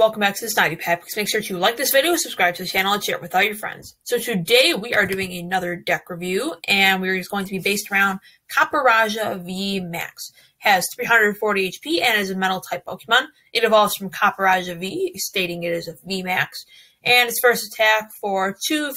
welcome back to the Snivy Pack. Please make sure to like this video, subscribe to the channel, and share it with all your friends. So today we are doing another deck review, and we're just going to be based around Copperajah VMAX. Has 340 HP and is a metal type Pokemon. It evolves from Copperajah V, stating it is a VMAX. And its first attack for two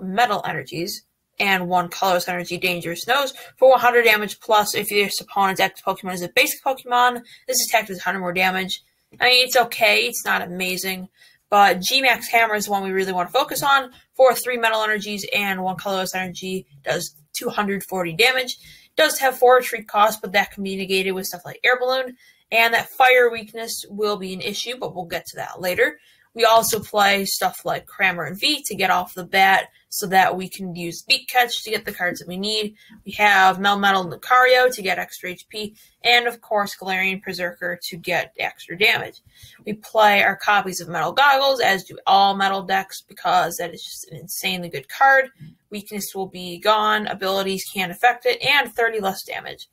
metal energies and 1 colorless energy, dangerous nose, for 100 damage plus. If your opponent's active Pokemon is a basic Pokemon, this attack does 100 more damage. I mean, it's okay, it's not amazing, but G-Max Hammer is the one we really want to focus on. For 3 metal energies and 1 colorless energy, does 240 damage. Does have 4 retreat costs, but that can be negated with stuff like Air Balloon, and that fire weakness will be an issue, but we'll get to that later. We also play stuff like Crammer and V to get off the bat so that we can use Beak Catch to get the cards that we need. We have Melmetal and Lucario to get extra HP, and of course Galarian Berserker to get extra damage. We play our copies of Metal Goggles, as do all metal decks, because that is just an insanely good card. Weakness will be gone, abilities can't affect it, and 30 less damage.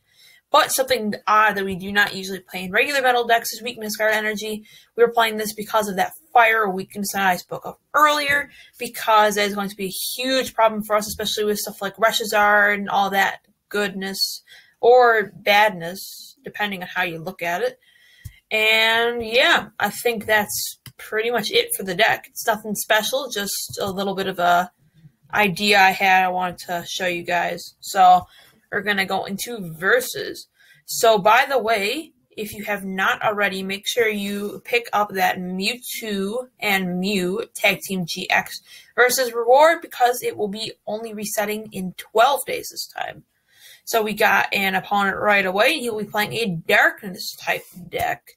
But something odd that we do not usually play in regular metal decks is Weakness Guard Energy. We were playing this because of that fire weakness that I spoke of earlier, because that is going to be a huge problem for us, especially with stuff like Reshazard and all that goodness, or badness, depending on how you look at it. And yeah, I think that's pretty much it for the deck. It's nothing special, just a little bit of a idea I had I wanted to show you guys. So we're going to go into versus. So, by the way, if you have not already, make sure you pick up that Mewtwo and Mew Tag Team GX versus reward, because it will be only resetting in 12 days this time. So we got an opponent right away. He'll be playing a Darkness type deck.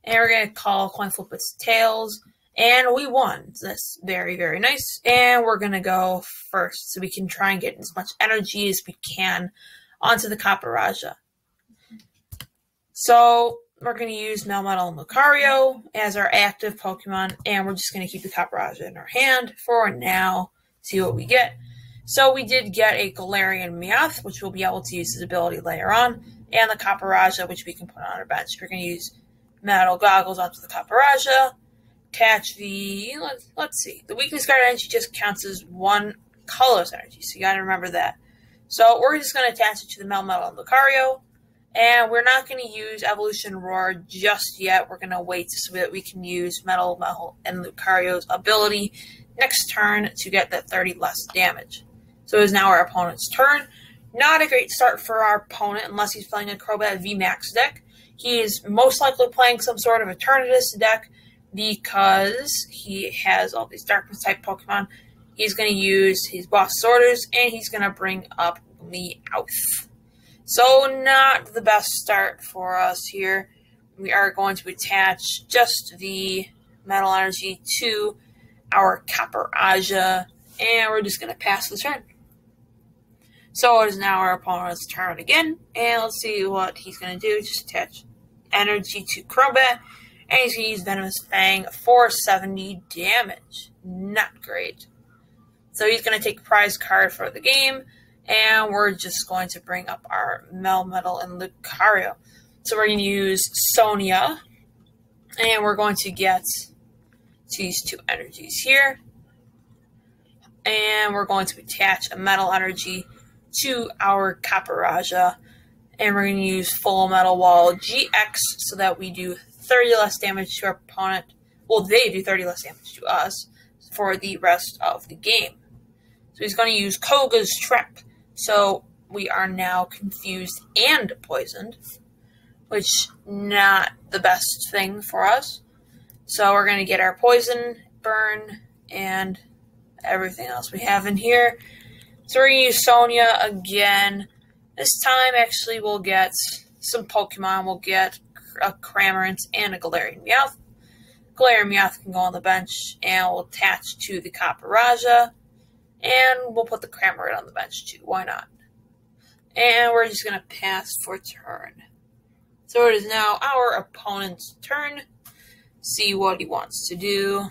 And we're going to call Coin Flip its Tails. And we won. So that's very, very nice. And we're going to go first, so we can try and get as much energy as we can onto the Copperajah. So we're going to use Melmetal and Lucario as our active Pokemon, and we're just going to keep the Copperajah in our hand for now, see what we get. So we did get a Galarian Meowth, which we'll be able to use his ability later on, and the Copperajah, which we can put on our bench. We're going to use Metal Goggles onto the Copperajah. Attach the, let's see, the Weakness Guard Energy just counts as 1 colorless energy, so you gotta remember that. So we're just gonna attach it to the Melmetal and Lucario, and we're not gonna use Evolution Roar just yet. We're gonna wait so that we can use Metal and Lucario's ability next turn to get that 30 less damage. So it is now our opponent's turn. Not a great start for our opponent unless he's playing a Crobat VMAX deck. He is most likely playing some sort of Eternatus deck, because he has all these Darkness type Pokemon. He's going to use his Boss Orders, and he's going to bring up Meowth. So not the best start for us here. We are going to attach just the Metal Energy to our Copperajah, and we're just going to pass the turn. So it is now our opponent's turn again, and let's see what he's going to do. Just attach Energy to Crobat. And he's going to use Venomous Fang for 70 damage. Not great. So he's going to take a prize card for the game. And we're just going to bring up our Melmetal and Lucario. So we're going to use Sonia. And we're going to get these 2 energies here. And we're going to attach a Metal Energy to our Copperajah. And we're going to use Full Metal Wall GX so that we do 30 less damage to our opponent. Well, they do 30 less damage to us for the rest of the game. So he's going to use Koga's Trap. So we are now confused and poisoned, which not the best thing for us. So we're going to get our poison, burn, and everything else we have in here. So we're going to use Sonia again. This time, actually, we'll get some Pokemon. We'll get a Cramorant and a Galarian Meowth. Galarian Meowth can go on the bench, and we'll attach to the Copperajah, and we'll put the Cramorant on the bench too. Why not? And we're just going to pass for turn. So it is now our opponent's turn. See what he wants to do.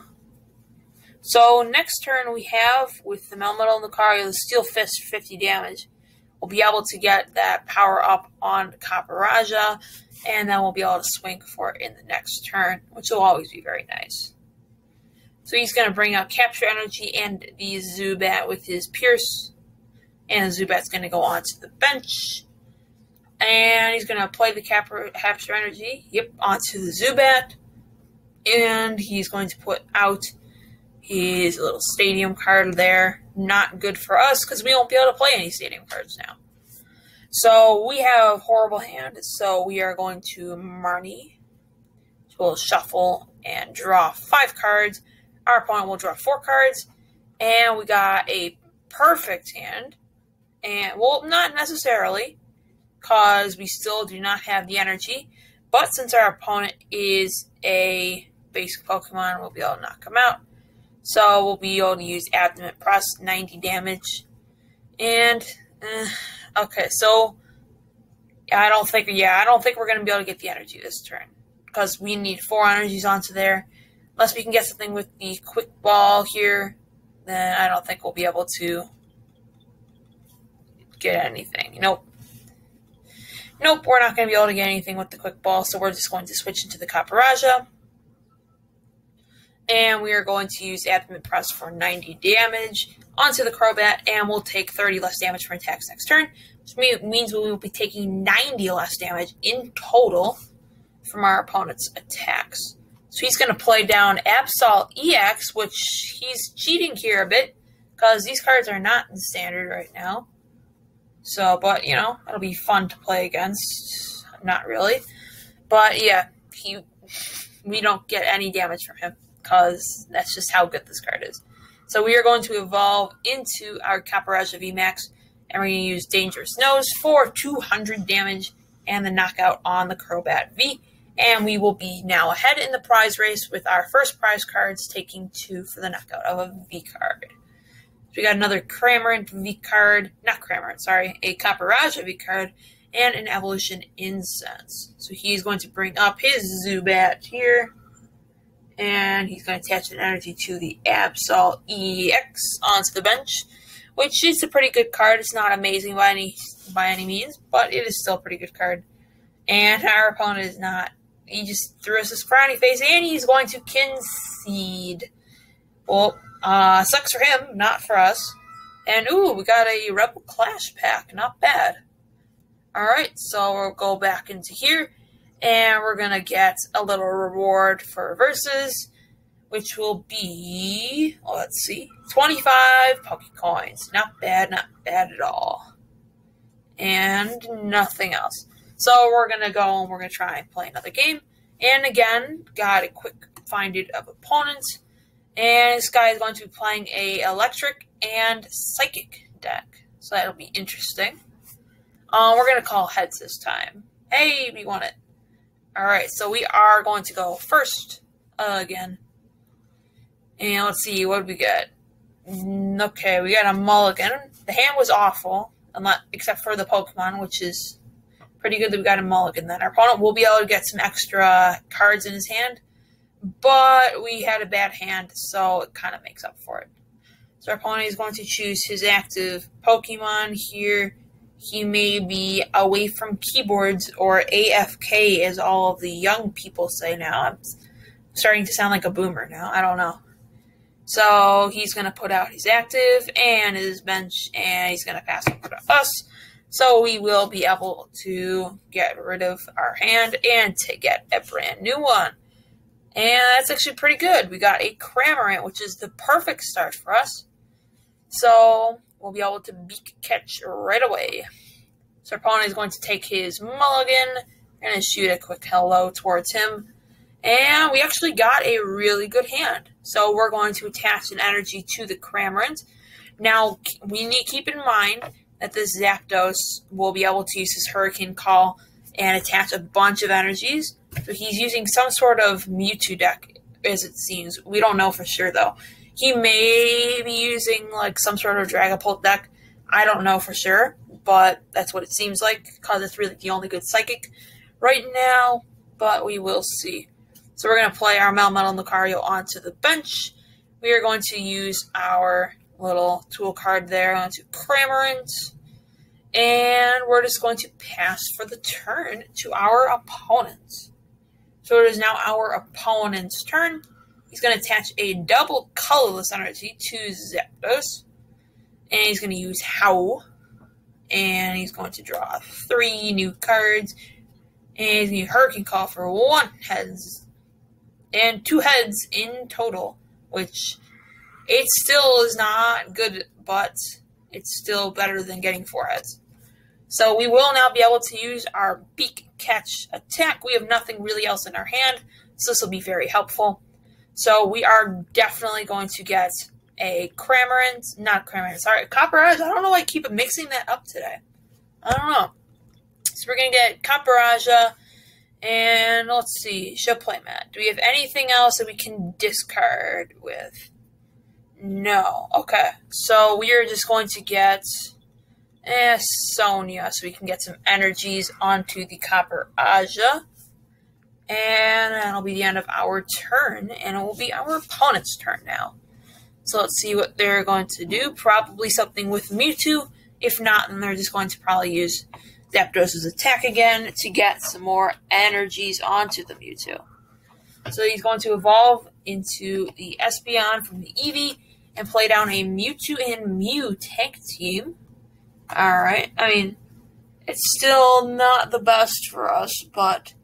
So next turn we have, with the Melmetal and Lucario, the Steel Fist for 50 damage. we'll be able to get that power up on Copperajah, and then we'll be able to swing for it in the next turn, which will always be very nice. So he's going to bring out Capture Energy and the Zubat with his Pierce, and the Zubat's going to go onto the bench. And he's going to play the Capture Energy, onto the Zubat. And he's going to put out his little Stadium card there. Not good for us because we won't be able to play any Stadium cards now. So we have horrible hand, so we are going to Marnie. So we'll shuffle and draw 5 cards. Our opponent will draw 4 cards. And we got a perfect hand. And, well, not necessarily, because we still do not have the energy. But since our opponent is a basic Pokemon, we'll be able to knock him out. So we'll be able to use Abdomen Press, 90 damage. And, okay, so I don't think we're going to be able to get the energy this turn. Because we need 4 energies onto there. Unless we can get something with the Quick Ball here, then I don't think we'll be able to get anything. Nope, we're not going to be able to get anything with the Quick Ball, so we're just going to switch into the Copperajah. And we are going to use Abdomen Press for 90 damage onto the Crobat, and we'll take 30 less damage for attacks next turn, which means we will be taking 90 less damage in total from our opponent's attacks. So he's going to play down Absol EX, which he's cheating here a bit, because these cards are not in standard right now. So, but, you know, it'll be fun to play against. Not really. But, yeah, we don't get any damage from him, because that's just how good this card is. So we are going to evolve into our Copperajah VMAX, and we're going to use Dangerous Nose for 200 damage and the knockout on the Crobat V. And we will be now ahead in the prize race with our first prize cards taking 2 for the knockout of a V card. So we got another Cramorant V card, not Cramorant, sorry, a Copperajah V card, and an Evolution Incense. So he's going to bring up his Zubat here, and he's going to attach an energy to the Absol EX onto the bench, which is a pretty good card. It's not amazing by any means, but it is still a pretty good card. And our opponent is not. He just threw us his frowny face, and he's going to concede. Well, sucks for him, not for us. And, ooh, we got a Rebel Clash pack. Not bad. Alright, so we'll go back into here, and we're going to get a little reward for Versus, which will be, let's see, 25 Pokecoins. Not bad at all. And nothing else. So we're going to go and we're going to try and play another game. And again, got a quick find it of opponents. And this guy is going to be playing a electric and psychic deck. So that'll be interesting. We're going to call heads this time. Hey, we won it. Alright, so we are going to go first again. And let's see, what did we get? Okay, we got a mulligan. The hand was awful, except for the Pokemon, which is pretty good that we got a mulligan then. Our opponent will be able to get some extra cards in his hand, but we had a bad hand, so it kind of makes up for it. So our opponent is going to choose his active Pokemon here. He may be away from keyboards, or AFK, as all of the young people say now. I'm starting to sound like a boomer now. I don't know. So he's going to put out his active and his bench, and he's going to pass over to us. So we will be able to get rid of our hand and to get a brand new one. And that's actually pretty good. We got a Cramorant, which is the perfect start for us. So we'll be able to beak catch right away. So our opponent is going to take his mulligan and shoot a quick hello towards him. And we actually got a really good hand. So we're going to attach an energy to the Cramorant. Now, we need to keep in mind that this Zapdos will be able to use his Hurricane Call and attach a bunch of energies. So he's using some sort of Mewtwo deck, as it seems. We don't know for sure, though. He may be using, like, some sort of Dragapult deck. I don't know for sure, but that's what it seems like, because it's really the only good Psychic right now, but we will see. So we're going to play our Melmetal Lucario onto the bench. We are going to use our little tool card there onto Cramorant. And we're just going to pass for the turn to our opponent. So it is now our opponent's turn. He's going to attach a double colorless energy to Zapdos. And he's going to use Howl. And he's going to draw 3 new cards. And he's going to use Hurricane Call for 1 heads. And 2 heads in total. Which, it still is not good, but it's still better than getting 4 heads. So we will now be able to use our Beak Catch attack. We have nothing really else in our hand, so this will be very helpful. So we are definitely going to get a Copperajah. I don't know why I keep mixing that up today. I don't know. So we're going to get Copperajah, and let's see, show playmat. Do we have anything else that we can discard with? No. Okay, so we are just going to get Sonia, so we can get some energies onto the Copperajah. And that'll be the end of our turn, and it will be our opponent's turn now. So let's see what they're going to do. Probably something with Mewtwo. If not, then they're just going to probably use Zapdos' attack again to get some more energies onto the Mewtwo. So he's going to evolve into the Espeon from the Eevee and play down a Mewtwo and Mew tag team. Alright, I mean, it's still not the best for us, but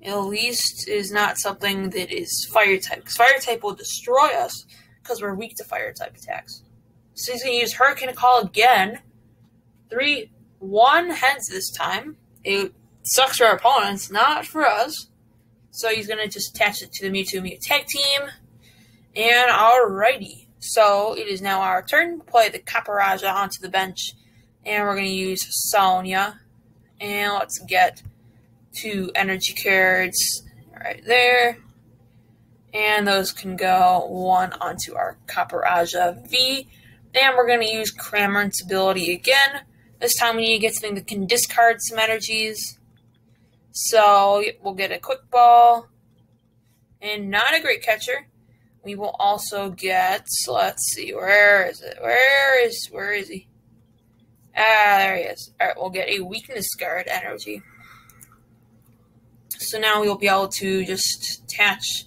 at least is not something that is fire type. Because fire type will destroy us because we're weak to fire type attacks. So he's going to use Hurricane Call again. 1 heads this time. It sucks for our opponents, not for us. So he's going to just attach it to the Mewtwo Mew tag team. And alrighty. So it is now our turn to play the Copperajah onto the bench. And we're going to use Sonia. And let's get 2 energy cards right there. And those can go 1 onto our Copperajah V. And we're going to use Cramorant's ability again. This time we need to get something that can discard some energies. So we'll get a Quick Ball. And not a Great Catcher. We will also get, let's see, where is it? Where is he? Ah, there he is. Alright, we'll get a Weakness Guard energy. So now we'll be able to just attach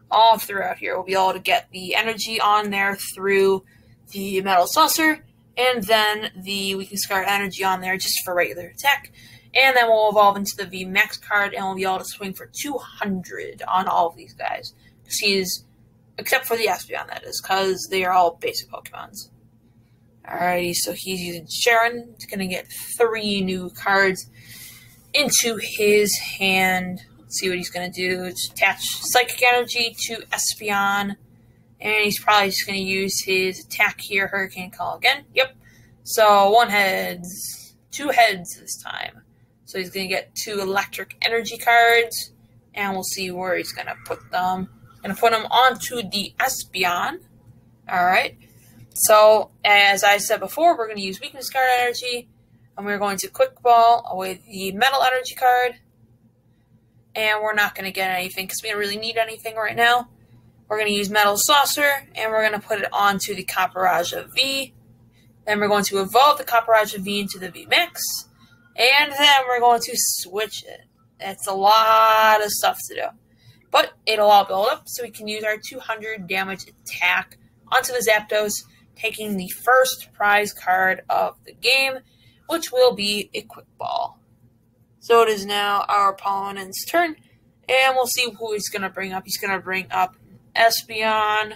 all throughout here. We'll be able to get the energy on there through the Metal Saucer, and then the Weakness Guard energy on there just for regular attack. And then we'll evolve into the VMAX card, and we'll be able to swing for 200 on all of these guys. Except for the Espeon, that is, because they are all basic Pokemons. Alrighty, so he's using Sharon. He's going to get 3 new cards into his hand. Let's see what he's going to do. It's attach Psychic Energy to Espeon. And he's probably just going to use his attack here, Hurricane Call again. Yep. So 1 heads, 2 heads this time. So he's going to get 2 electric energy cards. And we'll see where he's going to put them. Going to put them onto the Espeon. Alright. So, as I said before, we're going to use Weakness Guard energy. And we're going to Quick Ball away the Metal energy card. And we're not going to get anything because we don't really need anything right now. We're going to use Metal Saucer, and we're going to put it onto the Copperajah V. Then we're going to evolve the Copperajah V into the VMAX. And then we're going to switch it. That's a lot of stuff to do. But it'll all build up, so we can use our 200 damage attack onto the Zapdos, taking the first prize card of the game, which will be a Quick Ball. So it is now our opponent's turn, and we'll see who he's going to bring up. He's going to bring up Espeon,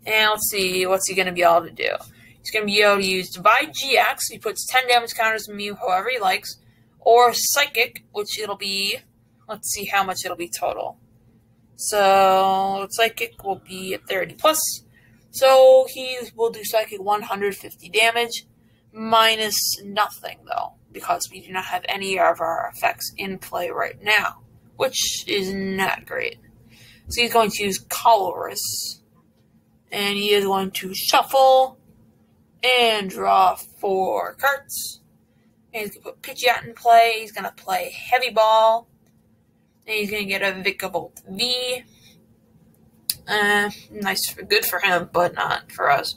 and let's see, what's he going to be able to do? He's going to be able to use Divide GX, he puts 10 damage counters on Mew however he likes, or Psychic, which it'll be, let's see how much it'll be total. So, Psychic will be at 30 plus, so he will do Psychic 150 damage, minus nothing though, because we do not have any of our effects in play right now, which is not great. So he's going to use Colorus, and he is going to shuffle and draw 4 cards. And he's going to put Pidgeot in play. He's going to play Heavy Ball, and he's going to get a Vikavolt V. Good for him, but not for us.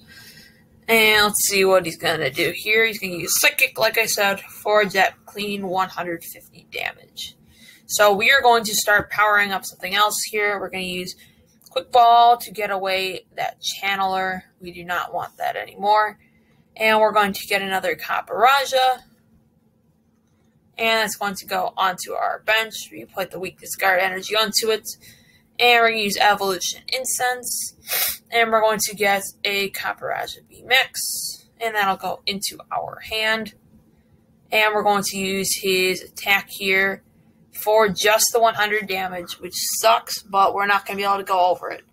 And let's see what he's going to do here. He's going to use Psychic, like I said, for that clean 150 damage. So we are going to start powering up something else here. We're going to use Quick Ball to get away that Channeler. We do not want that anymore. And we're going to get another Copperajah. And it's going to go onto our bench. We put the weak discard energy onto it. And we're going to use Evolution Incense. And we're going to get a Copperajah VMAX. And that'll go into our hand. And we're going to use his attack here for just the 100 damage, which sucks, but we're not going to be able to go over it.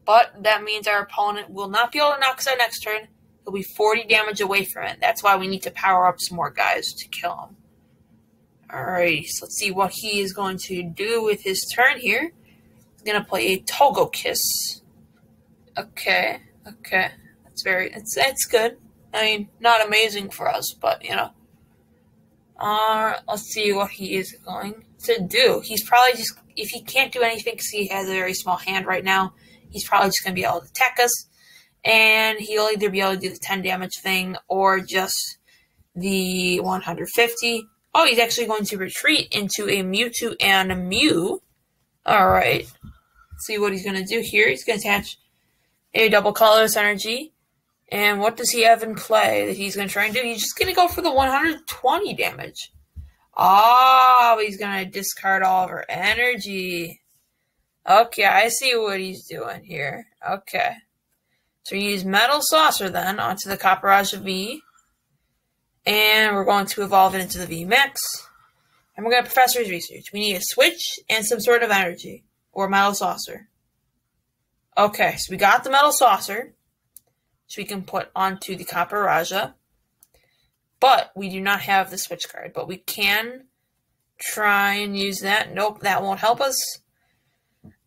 But that means our opponent will not be able to knock us out next turn. He'll be 40 damage away from it. That's why we need to power up some more guys to kill him. Alright, so let's see what he is going to do with his turn here. He's going to play a Togekiss. Okay. That's good. I mean, not amazing for us, but, you know. Let's see what he is going to do. He's probably just, if he can't do anything because he has a very small hand right now, he's probably just going to be able to attack us. And he'll either be able to do the 10 damage thing or just the 150. Oh, he's actually going to retreat into a Mewtwo and a Mew. Alright. Let's see what he's going to do here. He's going to attach a double colorless energy. And what does he have in play that he's going to try and do? He's just going to go for the 120 damage. Oh, he's going to discard all of our energy. Okay, I see what he's doing here. Okay. So we use Metal Saucer then onto the Copperajah V. And we're going to evolve it into the VMAX. And we're going to Professor's Research. We need a switch and some sort of energy. Or Metal Saucer. Okay, so we got the Metal Saucer. So we can put onto the Copperajah. But we do not have the switch card. But we can try and use that. Nope, that won't help us.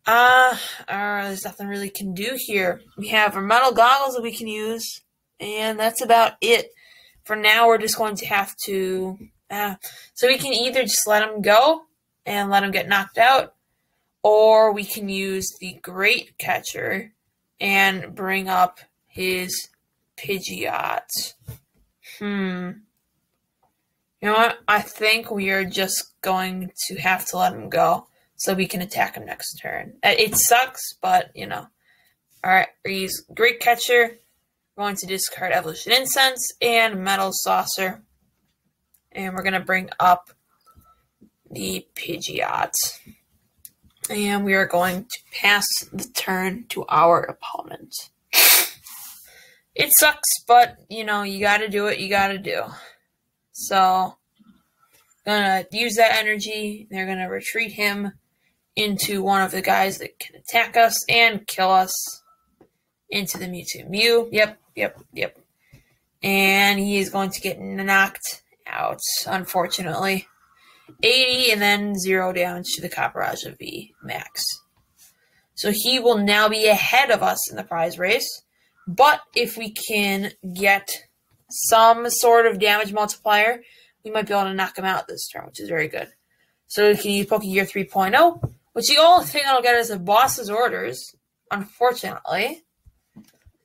There's nothing really can do here. We have our metal goggles that we can use. And that's about it. For now, we're just going to have to... so we can either just let him go and let him get knocked out. Or we can use the Great Catcher and bring up his Pidgeot. You know what? I think we are just going to have to let him go so we can attack him next turn. It sucks, but, you know. Alright, we use Great Catcher. We're going to discard Evolution Incense and Metal Saucer. And we're going to bring up the Pidgeot. And we are going to pass the turn to our opponent. It sucks, but, you know, you gotta do what you gotta do. So, gonna use that energy. They're gonna retreat him into one of the guys that can attack us and kill us. Into the Mewtwo Mew. Yep. And he is going to get knocked out, unfortunately. 80 and then 0 damage to the Copperajah VMAX. So he will now be ahead of us in the prize race. But if we can get some sort of damage multiplier, we might be able to knock him out this turn, which is very good. So we can use Pokegear 3.0, which the only thing I'll get is a boss's orders, unfortunately.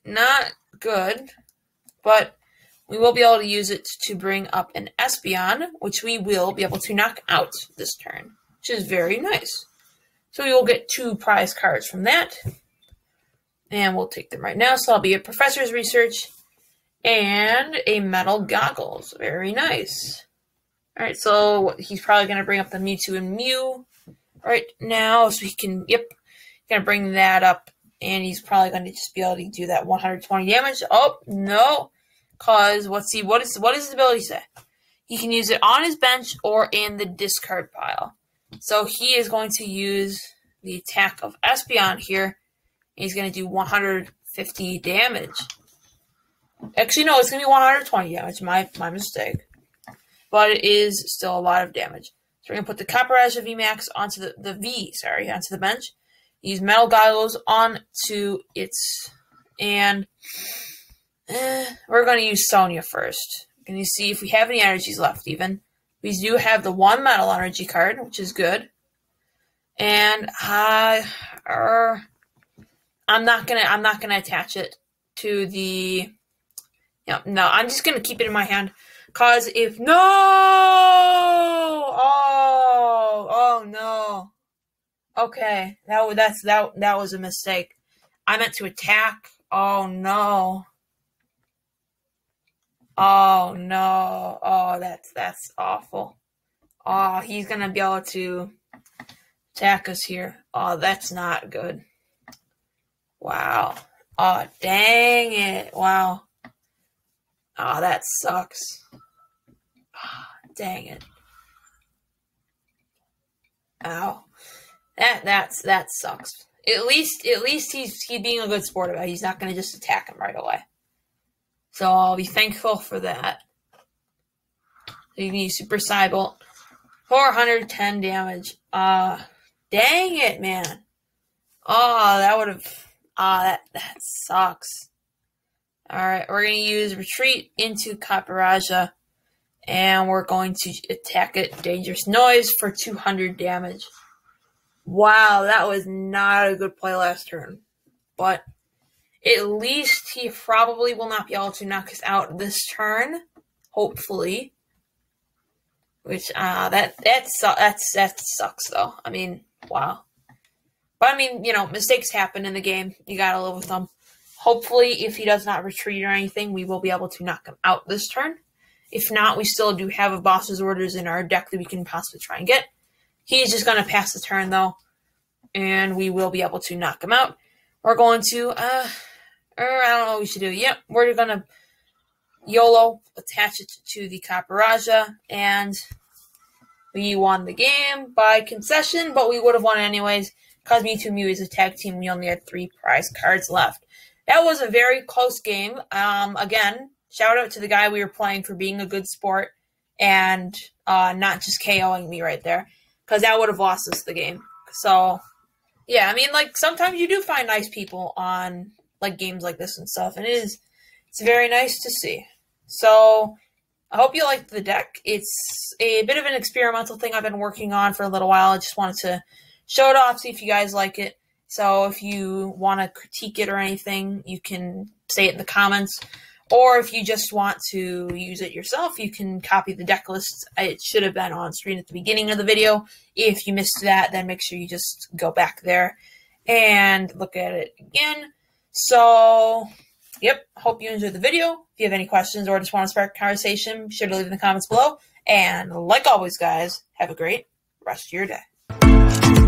Not good, but we will be able to use it to bring up an Espeon, which we will be able to knock out this turn, which is very nice. So we will get 2 prize cards from that, and we'll take them right now. So I'll be a Professor's Research and a Metal Goggles. Very nice. Alright, so he's probably going to bring up the Mewtwo and Mew right now, so he can, going to bring that up, and he's probably going to just be able to do that 120 damage. Oh, no. Because, what does his ability say? He can use it on his bench or in the discard pile. So he is going to use the attack of Espeon here. He's going to do 150 damage. Actually, no, it's going to be 120 damage. My mistake. But it is still a lot of damage. So we're going to put the Copperajah VMAX onto onto the bench. Use Metal Goggles onto its... And... we're going to use Sonia first. Can you see if we have any energies left even? We do have the 1 metal energy card, which is good. And I'm not gonna attach it to the Yeah, no, I'm just gonna keep it in my hand. Cause if no, oh no. Okay, that was a mistake. I meant to attack. Oh no. Oh no. Oh, that's awful. Oh, he's gonna be able to attack us here. Oh, that's not good. Wow. Oh, dang it. Wow. Oh, that sucks. Oh, dang it. Ow. That sucks. At least he's being a good sport about it. He's not gonna just attack him right away. So I'll be thankful for that. So you can use Super Cybolt. 410 damage. Dang it, man. Oh, that would have. That sucks. Alright, we're going to use Retreat into Copperajah. And we're going to attack it. Dangerous Noise for 200 damage. Wow, that was not a good play last turn. But at least he probably will not be able to knock us out this turn. Hopefully. Which, that sucks, though. I mean, wow. But, I mean, you know, mistakes happen in the game. You gotta live with them. Hopefully, if he does not retreat or anything, we will be able to knock him out this turn. If not, we still do have a boss's orders in our deck that we can possibly try and get. He's just going to pass the turn, though. And we will be able to knock him out. We're going to, I don't know what we should do. Yep, we're going to YOLO, attach it to the Copperajah, and we won the game by concession, but we would have won anyways, because Mewtwo Mew is a tag team. We only had 3 prize cards left. That was a very close game. Again, shout out to the guy we were playing for being a good sport and not just KOing me right there, because that would have lost us the game. So, yeah, I mean, like, sometimes you do find nice people on, like, games like this and stuff, and it's very nice to see. So, I hope you liked the deck. It's a bit of an experimental thing I've been working on for a little while. I just wanted to show it off, see if you guys like it. So, if you want to critique it or anything, you can say it in the comments. Or if you just want to use it yourself, you can copy the deck list. It should have been on screen at the beginning of the video. If you missed that, then make sure you just go back there and look at it again. So, yep, hope you enjoyed the video. If you have any questions or just want to spark a conversation, be sure to leave in the comments below. And like always, guys, have a great rest of your day.